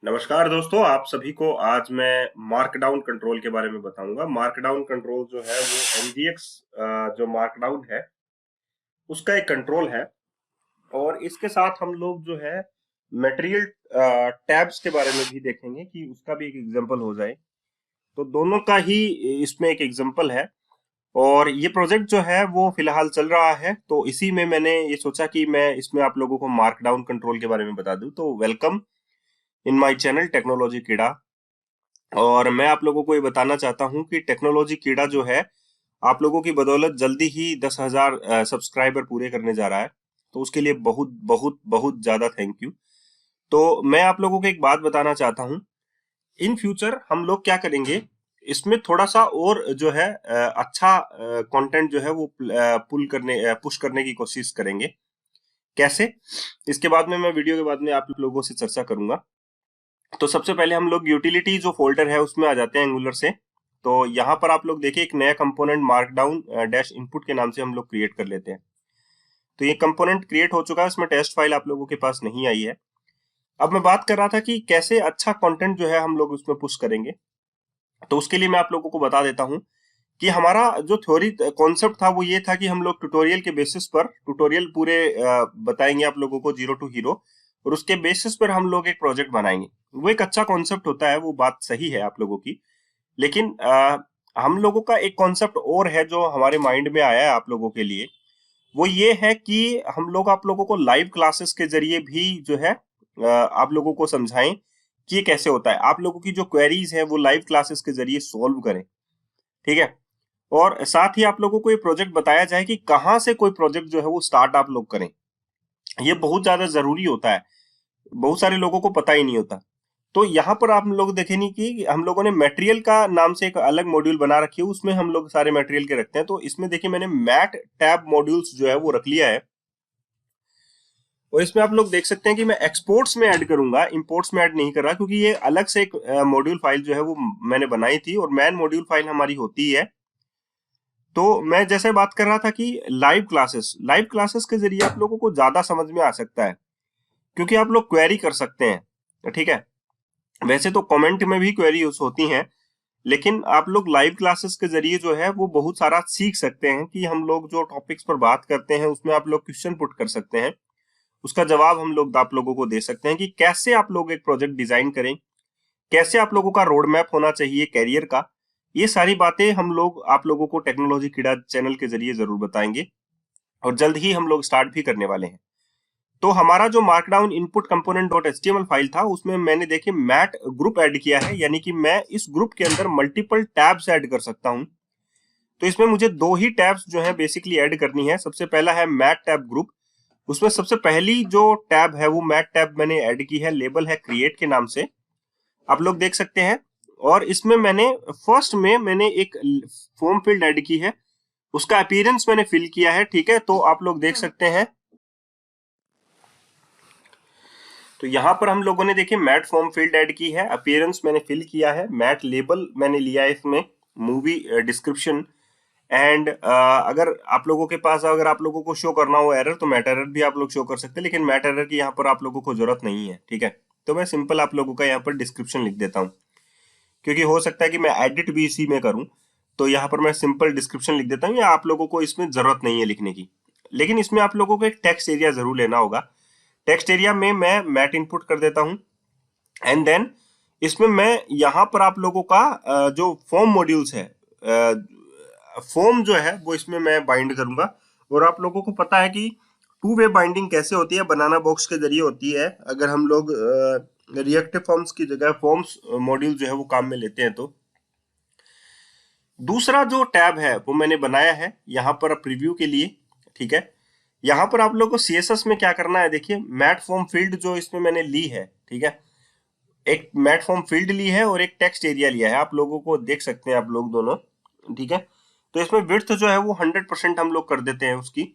नमस्कार दोस्तों, आप सभी को आज मैं मार्कडाउन कंट्रोल के बारे में बताऊंगा। मार्कडाउन कंट्रोल जो है वो एमजीएक्स जो मार्कडाउन है उसका एक कंट्रोल है और इसके साथ हम लोग जो है मटेरियल टैब्स के बारे में भी देखेंगे कि उसका भी एक एग्जांपल हो जाए। तो दोनों का ही इसमें एक एग्जांपल है और ये प्रोजेक्ट जो है वो फिलहाल चल रहा है, तो इसी में मैंने ये सोचा कि मैं इसमें आप लोगों को मार्कडाउन कंट्रोल के बारे में बता दूं। तो welcome in my channel technology कीड़ा। और मैं आप लोगों को ये बताना चाहता हूँ कि टेक्नोलॉजी कीड़ा जो है आप लोगों की बदौलत जल्दी ही 10,000 सब्सक्राइबर पूरे करने जा रहा है। तो उसके लिए बहुत बहुत बहुत ज्यादा थैंक यू। तो मैं आप लोगों को एक बात बताना चाहता हूँ, इन फ्यूचर हम लोग क्या करेंगे, इसमें थोड़ा सा और जो है अच्छा कंटेंट जो है वो पुल करने पुश करने की कोशिश करेंगे। कैसे, इसके बाद में मैं वीडियो के बाद में आप लोगों से चर्चा करूंगा। तो सबसे पहले हम लोग यूटिलिटी जो फोल्डर है उसमें आ जाते हैं एंगुलर से। तो यहाँ पर आप लोग देखिए एक नया कंपोनेंट मार्कडाउन डैश इनपुट के नाम से हम लोग क्रिएट कर लेते हैं। तो ये कंपोनेंट क्रिएट हो चुका है, इसमें टेस्ट फाइल आप लोगों के पास नहीं आई है। अब मैं बात कर रहा था कि कैसे अच्छा कंटेंट जो है हम लोग उसमें पुश करेंगे। तो उसके लिए मैं आप लोगों को बता देता हूँ कि हमारा जो थ्योरी कॉन्सेप्ट था वो ये था कि हम लोग ट्यूटोरियल के बेसिस पर ट्यूटोरियल पूरे बताएंगे आप लोगों को जीरो टू हीरो, और उसके बेसिस पर हम लोग एक प्रोजेक्ट बनाएंगे। वो एक अच्छा कॉन्सेप्ट होता है, वो बात सही है आप लोगों की। लेकिन हम लोगों का एक कॉन्सेप्ट और है जो हमारे माइंड में आया है आप लोगों के लिए। वो ये है कि हम लोग आप लोगों को लाइव क्लासेस के जरिए भी जो है आप लोगों को समझाएं कि ये कैसे होता है। आप लोगों की जो क्वेरीज है वो लाइव क्लासेस के जरिए सोल्व करें, ठीक है। और साथ ही आप लोगों को ये प्रोजेक्ट बताया जाए कि कहाँ से कोई प्रोजेक्ट जो है वो स्टार्ट आप लोग करें। ये बहुत ज्यादा जरूरी होता है, बहुत सारे लोगों को पता ही नहीं होता। तो यहाँ पर आप लोग देखें नहीं कि हम लोगों ने मटेरियल का नाम से एक अलग मॉड्यूल बना रखी है, उसमें हम लोग सारे मटेरियल के रखते हैं। तो इसमें देखिए मैंने मैट टैब मॉड्यूल्स जो है वो रख लिया है, और इसमें आप लोग देख सकते हैं कि मैं एक्सपोर्ट्स में ऐड करूंगा, इंपोर्ट्स में ऐड नहीं कर रहा, क्योंकि ये अलग से एक मॉड्यूल फाइल जो है वो मैंने बनाई थी और मैन मॉड्यूल फाइल हमारी होती है। तो मैं जैसे बात कर रहा था कि लाइव क्लासेस के जरिए आप लोगों को ज्यादा समझ में आ सकता है, क्योंकि आप लोग क्वेरी कर सकते हैं, ठीक है। वैसे तो कमेंट में भी क्वेरीज होती हैं, लेकिन आप लोग लाइव क्लासेस के जरिए जो है वो बहुत सारा सीख सकते हैं कि हम लोग जो टॉपिक्स पर बात करते हैं उसमें आप लोग क्वेश्चन पुट कर सकते हैं, उसका जवाब हम लोग आप लोगों को दे सकते हैं कि कैसे आप लोग एक प्रोजेक्ट डिजाइन करें, कैसे आप लोगों का रोड मैप होना चाहिए कैरियर का। ये सारी बातें हम लोग आप लोगों को टेक्नोलॉजी कीड़ा चैनल के जरिए जरूर बताएंगे, और जल्द ही हम लोग स्टार्ट भी करने वाले हैं। तो हमारा जो markdown input component dot HTML file था उसमें मैंने देखिए मैट ग्रुप ऐड किया है, यानी कि मैं इस ग्रुप के अंदर मल्टीपल टैब्स ऐड कर सकता हूं। तो इसमें मुझे दो ही टैब्स जो है बेसिकली ऐड करनी है। सबसे पहला है मैट टैब ग्रुप। उसमें सबसे पहली जो टैब है वो मैट टैब मैंने ऐड की है, लेबल है क्रिएट के नाम से, आप लोग देख सकते हैं। और इसमें मैंने फर्स्ट में मैंने एक फॉर्म फील्ड ऐड की है, उसका अपीयरेंस मैंने फिल किया है, ठीक है। तो आप लोग देख सकते हैं, तो यहाँ पर हम लोगों ने देखिए मैट फॉर्म फील्ड ऐड की है, अपीयरेंस मैंने फिल किया है, मैट लेबल मैंने लिया है इसमें, मूवी डिस्क्रिप्शन। एंड अगर आप लोगों के पास अगर आप लोगों को शो करना हो एरर, तो मैट एरर भी आप लोग शो कर सकते हैं, लेकिन मैट एरर की यहाँ पर आप लोगों को जरूरत नहीं है, ठीक है। तो मैं सिंपल आप लोगों का यहाँ पर डिस्क्रिप्शन लिख देता हूँ, क्योंकि हो सकता है कि मैं एडिट भी इसी में करूँ। तो यहाँ पर मैं सिंपल डिस्क्रिप्शन लिख देता हूँ, या आप लोगों को इसमें जरूरत नहीं है लिखने की। लेकिन इसमें आप लोगों को एक टेक्स्ट एरिया जरूर लेना होगा। टेक्स्ट एरिया में मैं मैट इनपुट कर देता हूँ, एंड देन इसमें मैं यहाँ पर आप लोगों का जो फॉर्म मॉड्यूल्स है, फॉर्म जो है वो इसमें मैं बाइंड करूंगा। और आप लोगों को पता है कि टू वे बाइंडिंग कैसे होती है, बनाना बॉक्स के जरिए होती है। अगर हम लोग रिएक्टिव फॉर्म्स की जगह फॉर्म्स मॉड्यूल जो है वो काम में लेते हैं। तो दूसरा जो टैब है वो मैंने बनाया है यहाँ पर प्रीव्यू के लिए, ठीक है। यहाँ पर आप लोग को सीएसएस में क्या करना है, देखिए मैट फॉर्म फील्ड जो इसमें मैंने ली है, ठीक है। एक मैट फॉर्म फील्ड ली है और एक टेक्स्ट एरिया लिया है, आप लोगों को देख सकते हैं आप लोग दोनों, ठीक है। तो इसमें विड्थ जो है वो 100% हम लोग कर देते हैं उसकी।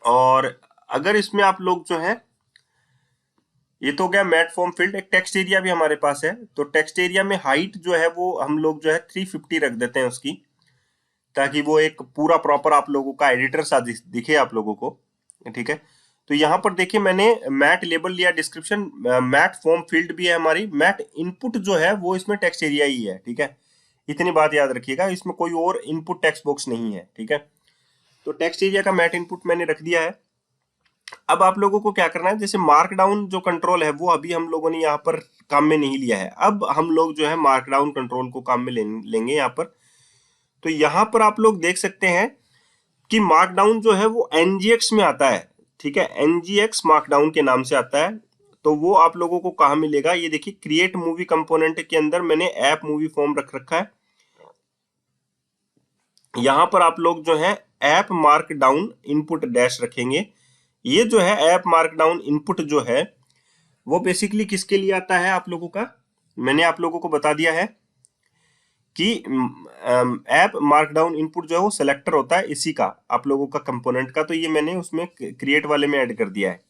और अगर इसमें आप लोग जो है, ये तो हो गया मैट फॉर्म फील्ड, एक टेक्स्ट एरिया भी हमारे पास है। तो टेक्स्ट एरिया में हाइट जो है वो हम लोग जो है 350 रख देते हैं उसकी, ताकि वो एक पूरा प्रॉपर आप लोगों का एडिटर सा दिखे आप लोगों को, ठीक है। तो यहाँ पर देखिए मैंने मैट लेबल लिया, डिस्क्रिप्शन, मैट फॉर्म फील्ड भी है हमारी, मैट इनपुट जो है वो इसमें टेक्स्ट एरिया ही है, ठीक है। इतनी बात याद रखिएगा, इसमें कोई और इनपुट टेक्स्ट बॉक्स नहीं है, ठीक है। तो टेक्स्ट एरिया का मैट इनपुट मैंने रख दिया है। अब आप लोगों को क्या करना है, जैसे मार्कडाउन जो कंट्रोल है वो अभी हम लोगों ने यहाँ पर काम में नहीं लिया है, अब हम लोग जो है मार्कडाउन कंट्रोल को काम में लेंगे यहाँ पर। तो यहाँ पर आप लोग देख सकते हैं कि मार्कडाउन जो है वो एनजीएक्स में आता है, ठीक है, एनजीएक्स मार्कडाउन के नाम से आता है। तो वो आप लोगों को कहाँ मिलेगा, ये देखिए क्रिएट मूवी कंपोनेंट के अंदर मैंने ऐप मूवी फॉर्म रख रखा है। यहां पर आप लोग जो है ऐप मार्कडाउन इनपुट डैश रखेंगे। ये जो है ऐप मार्कडाउन इनपुट जो है वो बेसिकली किसके लिए आता है आप लोगों का, मैंने आप लोगों को बता दिया है कि ऐप मार्कडाउन इनपुट जो है वो सिलेक्टर होता है इसी का, आप लोगों का कंपोनेंट का। तो ये मैंने उसमें क्रिएट वाले में ऐड कर दिया है।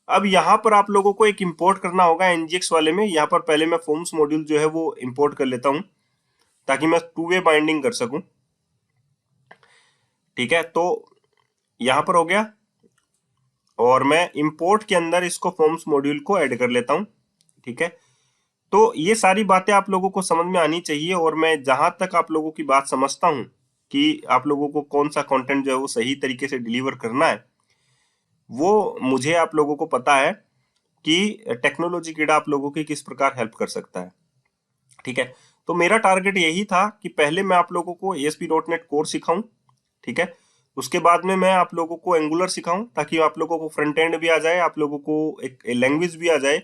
अब यहाँ पर आप लोगों को एक इंपोर्ट करना होगा एनजीएक्स वाले में। यहाँ पर पहले मैं फॉर्म्स मॉड्यूल जो है वो इंपोर्ट कर लेता हूं ताकि मैं टू वे बाइंडिंग कर सकूं, ठीक है। तो यहां पर हो गया और मैं इंपोर्ट के अंदर इसको फॉर्म्स मॉड्यूल को ऐड कर लेता हूं, ठीक है। तो ये सारी बातें आप लोगों को समझ में आनी चाहिए, और मैं जहां तक आप लोगों की बात समझता हूं कि आप लोगों को कौन सा कंटेंट जो है वो सही तरीके से डिलीवर करना है, वो मुझे आप लोगों को पता है कि टेक्नोलॉजी कीड़ा आप लोगों की किस प्रकार हेल्प कर सकता है, ठीक है। तो मेरा टारगेट यही था कि पहले मैं आप लोगों को ASP.NET कोर सिखाऊं, ठीक है। उसके बाद में मैं आप लोगों को एंगुलर सिखाऊं ताकि आप लोगों को फ्रंट एंड भी आ जाए, आप लोगों को एक लैंग्वेज भी आ जाए,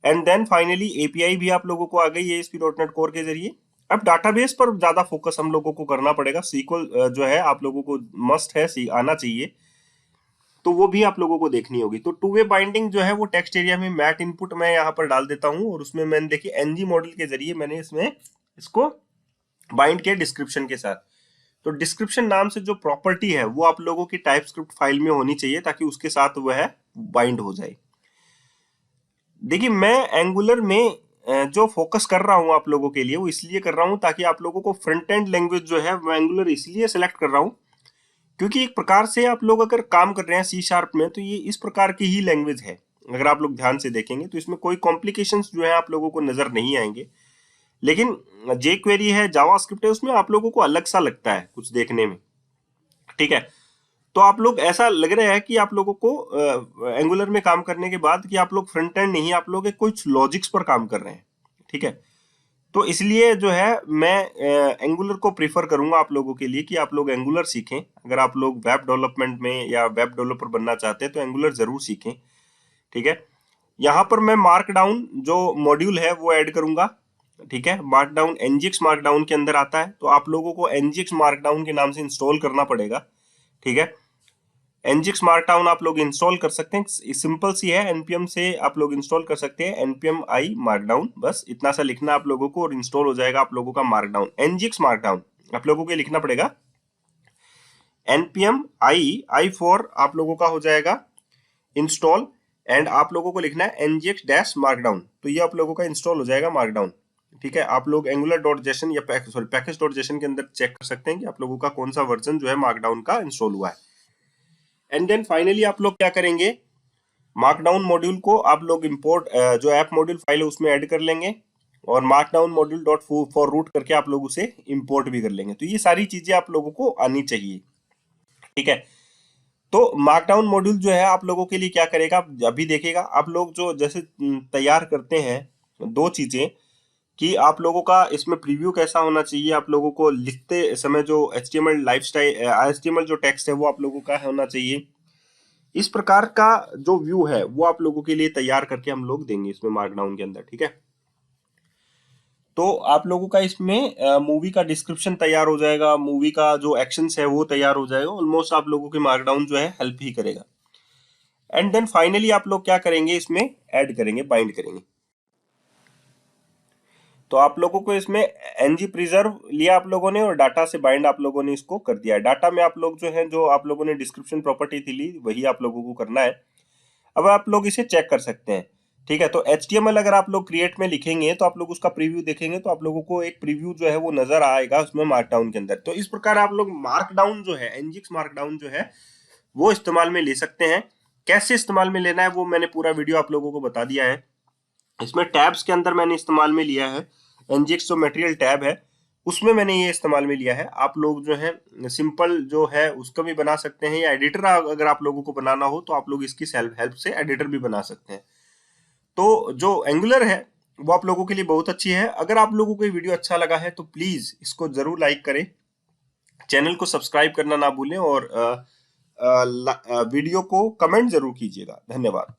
एंड देन फाइनली API भी आप लोगों को आ गई ASP.NET कोर के जरिए। अब डाटाबेस पर ज्यादा फोकस हम लोगों को करना पड़ेगा। SQL जो है आप लोगों को मस्ट है, आना चाहिए, तो वो भी आप लोगों को देखनी होगी। तो टू वे बाइंडिंग जो है वो टेक्स्ट एरिया में मैट इनपुट मैं यहाँ पर डाल देता हूँ, और उसमें मैंने देखिए एनजी मॉडल के जरिए मैंने इसमें इसको बाइंड किया डिस्क्रिप्शन के साथ। तो डिस्क्रिप्शन नाम से जो प्रॉपर्टी है वो आप लोगों की टाइपस्क्रिप्ट फाइल में होनी चाहिए ताकि उसके साथ वह बाइंड हो जाए। देखिए मैं एंगुलर में जो फोकस कर रहा हूं आप लोगों के लिए वो इसलिए कर रहा हूं ताकि आप लोगों को फ्रंट एंड लैंग्वेज जो है वो एंगुलर इसलिए सेलेक्ट कर रहा हूं क्योंकि एक प्रकार से आप लोग अगर काम कर रहे हैं C# में तो ये इस प्रकार की ही लैंग्वेज है। अगर आप लोग ध्यान से देखेंगे तो इसमें कोई कॉम्प्लिकेशंस जो है आप लोगों को नजर नहीं आएंगे, लेकिन jQuery है, जावास्क्रिप्ट है, उसमें आप लोगों को अलग सा लगता है कुछ देखने में, ठीक है। तो आप लोग ऐसा लग रहा है कि आप लोगों को एंगुलर में काम करने के बाद कि आप लोग फ्रंट एंड नहीं, आप लोग कुछ लॉजिक्स पर काम कर रहे हैं, ठीक है। तो इसलिए जो है मैं एंगुलर को प्रीफर करूंगा आप लोगों के लिए कि आप लोग एंगुलर सीखें। अगर आप लोग वेब डेवलपमेंट में या वेब डेवलपर बनना चाहते हैं तो एंगुलर जरूर सीखें, ठीक है। यहाँ पर मैं मार्कडाउन जो मॉड्यूल है वो ऐड करूंगा, ठीक है। मार्कडाउन एनजीएक्स मार्कडाउन के अंदर आता है, तो आप लोगों को एनजीएक्स मार्कडाउन के नाम से इंस्टॉल करना पड़ेगा, ठीक है। एनजीएक्स मार्कडाउन आप लोग इंस्टॉल कर सकते हैं, सिंपल सी है, npm से आप लोग इंस्टॉल कर सकते हैं, npm i मार्कडाउन, बस इतना सा लिखना आप लोगों को और इंस्टॉल हो जाएगा आप लोगों का मार्कडाउन। एनजीएक्स मार्कडाउन आप लोगों को लिखना पड़ेगा, npm i फॉर आप लोगों का हो जाएगा इंस्टॉल, एंड आप लोगों को लिखना है nginx मार्कडाउन, तो ये आप लोगों का इंस्टॉल हो जाएगा मार्कडाउन, ठीक है। आप लोग angular.json या package.json के अंदर चेक कर सकते हैं कि आप लोगों का कौन सा वर्जन जो है मार्कडाउन का इंस्टॉल हुआ है। एंड देन फाइनली आप लोग क्या करेंगे, मार्कडाउन मॉड्यूल को आप लोग इंपोर्ट जो ऐप मॉड्यूल फाइल है उसमें ऐड कर लेंगे, और markdown module dot for root करके आप लोग उसे इंपोर्ट भी कर लेंगे। तो ये सारी चीजें आप लोगों को आनी चाहिए, ठीक है। तो मार्कडाउन मॉड्यूल जो है आप लोगों के लिए क्या करेगा, अभी देखिएगा आप लोग जो जैसे तैयार करते हैं दो चीजें कि आप लोगों का इसमें प्रीव्यू कैसा होना चाहिए, आप लोगों को लिखते समय जो HTML लाइफस्टाइल HTML जो टेक्स्ट है वो आप लोगों का होना चाहिए, इस प्रकार का जो व्यू है वो आप लोगों के लिए तैयार करके हम लोग देंगे इसमें मार्कडाउन के अंदर, ठीक है। तो आप लोगों का इसमें मूवी का डिस्क्रिप्शन तैयार हो जाएगा, मूवी का जो एक्शंस है वो तैयार हो जाएगा, ऑलमोस्ट आप लोगों के मार्कडाउन जो है हेल्प ही करेगा। एंड देन फाइनली आप लोग क्या करेंगे, इसमें ऐड करेंगे, बाइंड करेंगे। तो आप लोगों को इसमें ng प्रिजर्व लिया आप लोगों ने और डाटा से बाइंड आप लोगों ने इसको कर दिया है। डाटा में आप लोग जो है जो आप लोगों ने डिस्क्रिप्शन प्रॉपर्टी थी ली वही आप लोगों को करना है। अब आप लोग इसे चेक कर सकते हैं, ठीक है। तो HTML अगर आप लोग क्रिएट में लिखेंगे तो आप लोग उसका प्रीव्यू देखेंगे तो आप लोगों को एक प्रीव्यू जो है वो नजर आएगा उसमें मार्कडाउन के अंदर। तो इस प्रकार आप लोग मार्कडाउन जो है, एनजीएक्स मार्कडाउन जो है वो इस्तेमाल में ले सकते हैं, कैसे इस्तेमाल में लेना है वो मैंने पूरा वीडियो आप लोगों को बता दिया है। इसमें टैब्स के अंदर मैंने इस्तेमाल में लिया है एनजीएक्स जो मटेरियल टैब है उसमें मैंने ये इस्तेमाल में लिया है। आप लोग जो है सिंपल जो है उसको भी बना सकते हैं, या एडिटर अगर आप लोगों को बनाना हो तो आप लोग इसकी हेल्प से एडिटर भी बना सकते हैं। तो जो एंगुलर है वो आप लोगों के लिए बहुत अच्छी है। अगर आप लोगों को ये वीडियो अच्छा लगा है तो प्लीज इसको जरूर लाइक करें, चैनल को सब्सक्राइब करना ना भूलें, और वीडियो को कमेंट जरूर कीजिएगा। धन्यवाद।